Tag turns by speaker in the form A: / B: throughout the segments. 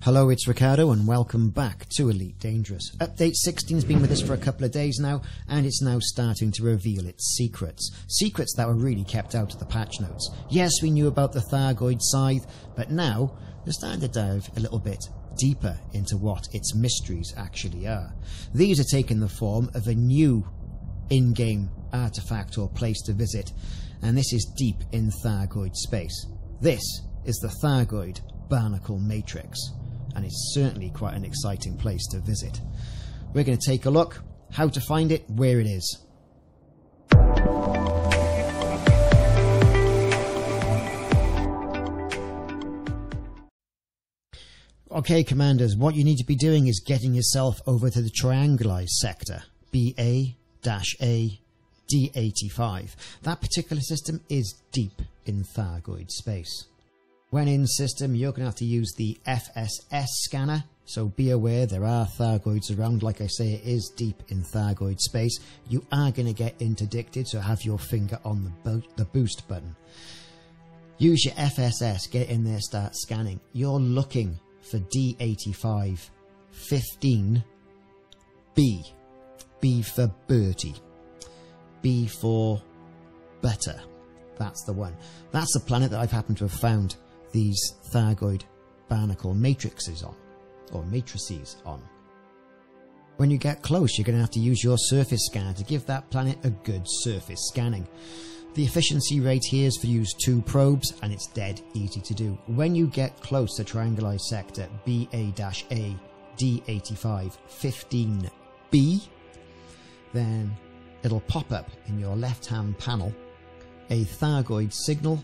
A: Hello, it's Ricardo and welcome back to Elite Dangerous. Update 16's been with us for a couple of days now, and it's now starting to reveal its secrets. Secrets that were really kept out of the patch notes. Yes, we knew about the Thargoid scythe, but now we're starting to dive a little bit deeper into what its mysteries actually are. These are taking the form of a new in-game artifact or place to visit, and this is deep in Thargoid space. This is the Thargoid Barnacle Matrix, and it's certainly quite an exciting place to visit. We're going to take a look, how to find it, where it is. Okay, commanders, what you need to be doing is getting yourself over to the Trianguli sector, BA-A D85. That particular system is deep in Thargoid space. When in system, you're going to have to use the FSS scanner, so be aware there are Thargoids around. Like I say, it is deep in Thargoid space. You are going to get interdicted, so have your finger on the boost button. Use your FSS, get in there, start scanning. You're looking for D85 15B. B for Bertie. B for Butter. That's the one. That's the planet that I've happened to have found these Thargoid Barnacle Matrices on, or matrices on. When you get close, you're going to have to use your surface scanner to give that planet a good surface scanning. The efficiency rate here is for use 2 probes, and it's dead easy to do. When you get close to Trianguli sector BA-A D85 15B, then it'll pop up in your left-hand panel a Thargoid signal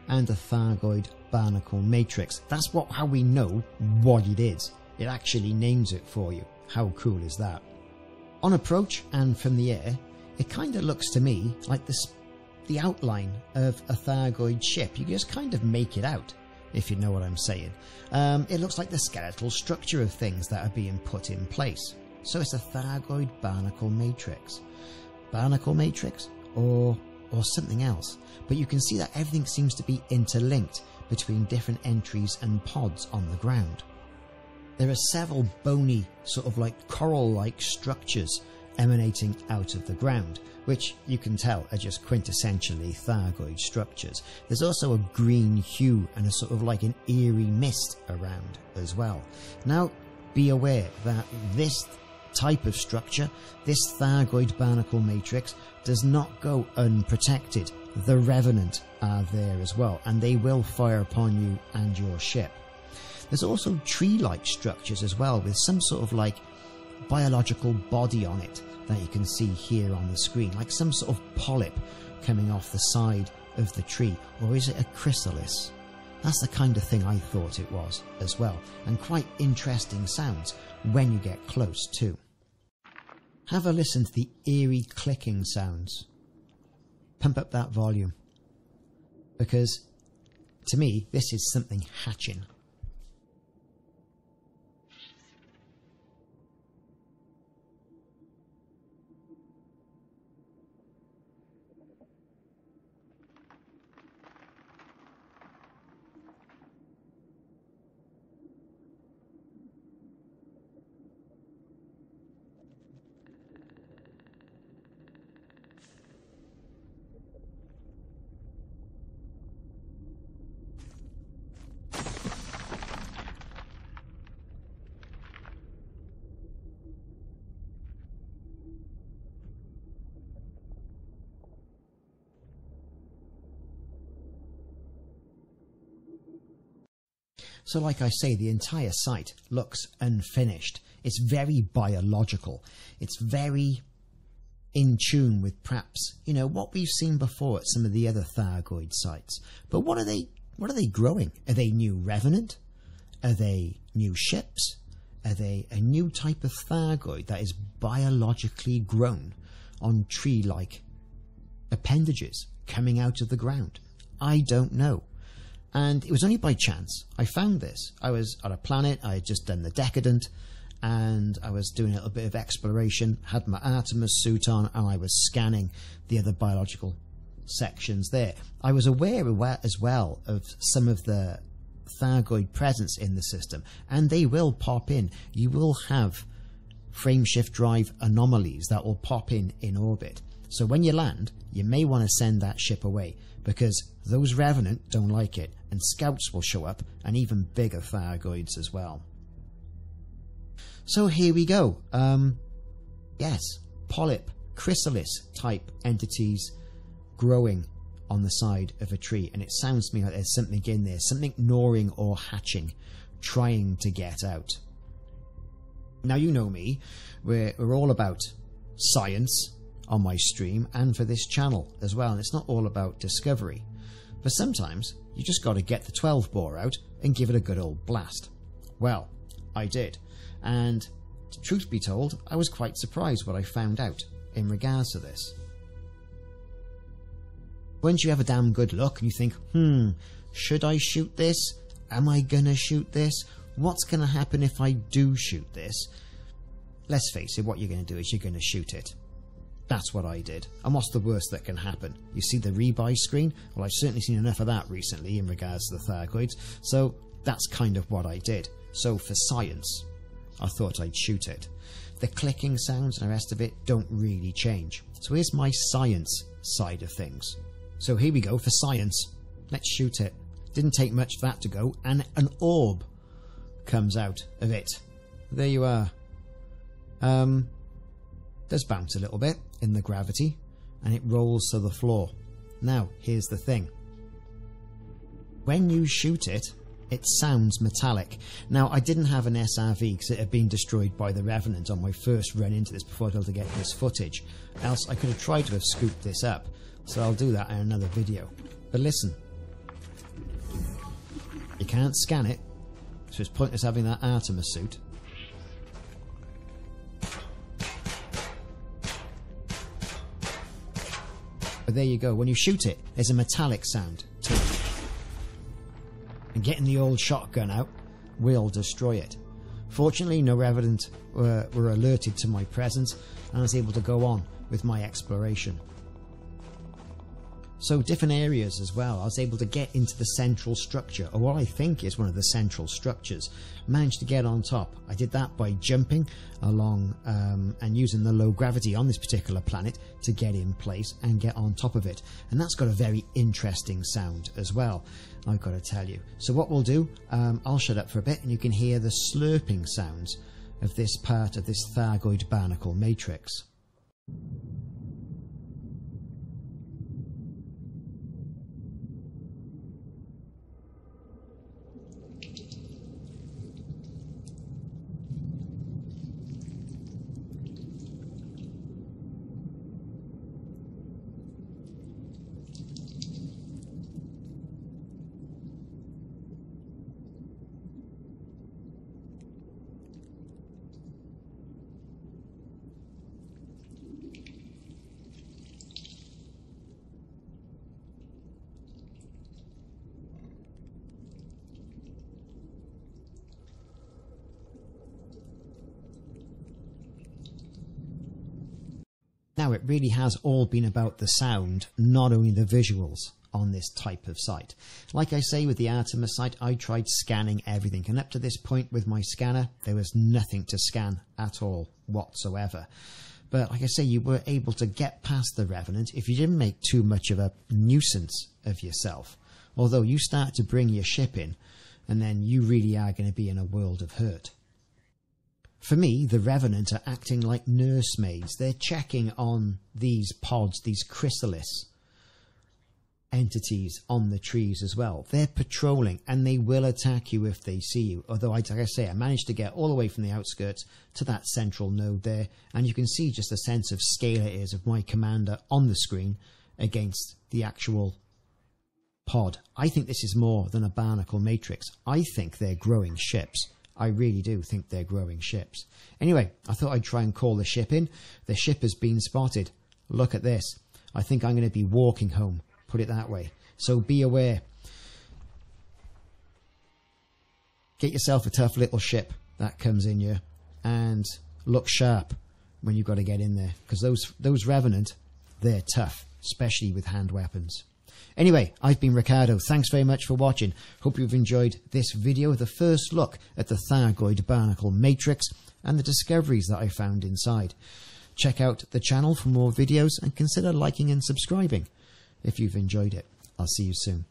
A: and a Thargoid Barnacle Matrix. That's how we know what it is. It actually names it for you. How cool is that? On approach and from the air, it kind of looks to me like the outline of a Thargoid ship. You just kind of make it out, if you know what I'm saying. It looks like the skeletal structure of things that are being put in place. So it's a Thargoid Barnacle Matrix. Barnacle Matrix? Or something else. But you can see that everything seems to be interlinked between different entries and pods on the ground. There are several bony, sort of like coral-like structures emanating out of the ground, which you can tell are just quintessentially Thargoid structures. There's also a green hue and a sort of like an eerie mist around as well. Now, be aware that this type of structure, this Thargoid Barnacle Matrix, does not go unprotected. The Revenant are there as well, and they will fire upon you and your ship. There's also tree-like structures as well, with some sort of like biological body on it that you can see here on the screen, like some sort of polyp coming off the side of the tree. Or is it a chrysalis? That's the kind of thing I thought it was as well, and quite interesting sounds when you get close too. Have a listen to the eerie clicking sounds. Pump up that volume, because to me this is something hatching. So like I say, the entire site looks unfinished. It's very biological. It's very in tune with perhaps, you know, what we've seen before at some of the other Thargoid sites. But what are they growing? Are they new Revenant? Are they new ships? Are they a new type of Thargoid that is biologically grown on tree-like appendages coming out of the ground? I don't know. And it was only by chance I found this. I was on a planet, I had just done the Decadent, and I was doing a little bit of exploration, had my Artemis suit on, and I was scanning the other biological sections there. I was aware as well of some of the Thargoid presence in the system, and they will pop in. You will have frameshift drive anomalies that will pop in orbit. So when you land, you may want to send that ship away, because those Revenant don't like it, and scouts will show up, and even bigger Thargoids as well. So here we go. Yes, polyp, chrysalis type entities growing on the side of a tree, and it sounds to me like there's something in there, something gnawing or hatching, trying to get out. Now, you know me, we're all about science on my stream and for this channel as well, and it's not all about discovery, but sometimes you just got to get the 12 bore out and give it a good old blast. Well, I did, and truth be told, I was quite surprised what I found out in regards to this. Once you have a damn good look and you think, should I shoot this? Am I gonna shoot this? What's gonna happen if I do shoot this? Let's face it, what you're gonna do is you're gonna shoot it. That's what I did. And what's the worst that can happen? You see the rebuy screen? Well, I've certainly seen enough of that recently in regards to the Thargoids, so that's kind of what I did. So for science, I thought I'd shoot it. The clicking sounds and the rest of it don't really change. So here's my science side of things. So here we go for science. Let's shoot it. Didn't take much for that to go, and an orb comes out of it. There you are. Does bounce a little bit in the gravity, and it rolls to the floor. Now, here's the thing. When you shoot it, it sounds metallic. Now, I didn't have an SRV because it had been destroyed by the Revenant on my first run into this before I was able to get this footage. Else, I could have tried to have scooped this up. So I'll do that in another video. But listen, you can't scan it, so it's pointless having that Artemis suit. But there you go, when you shoot it, there's a metallic sound to it. And getting the old shotgun out will destroy it. Fortunately, no Revenant were alerted to my presence, and I was able to go on with my exploration. So different areas as well. I was able to get into the central structure, or what I think is one of the central structures. Managed to get on top. I did that by jumping along and using the low gravity on this particular planet to get in place and get on top of it. And that's got a very interesting sound as well, I've got to tell you. So what we'll do, I'll shut up for a bit and you can hear the slurping sounds of this part of this Thargoid Barnacle Matrix. Now, it really has all been about the sound, not only the visuals on this type of site. Like I say, with the Artemis site, I tried scanning everything, and up to this point with my scanner, there was nothing to scan at all whatsoever. But like I say, you were able to get past the Revenant if you didn't make too much of a nuisance of yourself. Although you start to bring your ship in, and then you really are going to be in a world of hurt. For me, the Revenant are acting like nursemaids. They're checking on these pods, these chrysalis entities on the trees as well. They're patrolling, and they will attack you if they see you. Although, like I say, I managed to get all the way from the outskirts to that central node there, and you can see just a sense of scale it is of my commander on the screen against the actual pod. I think this is more than a barnacle matrix. I think they're growing ships. I really do think they're growing ships. Anyway, I thought I'd try and call the ship in. The ship has been spotted. Look at this. I think I'm going to be walking home, put it that way. So be aware. Get yourself a tough little ship that comes in you, and look sharp when you've got to get in there, because those Revenant, they're tough, especially with hand weapons. Anyway, I've been Ricardo. Thanks very much for watching. Hope you've enjoyed this video, the first look at the Thargoid Barnacle Matrix and the discoveries that I found inside. Check out the channel for more videos and consider liking and subscribing if you've enjoyed it. I'll see you soon.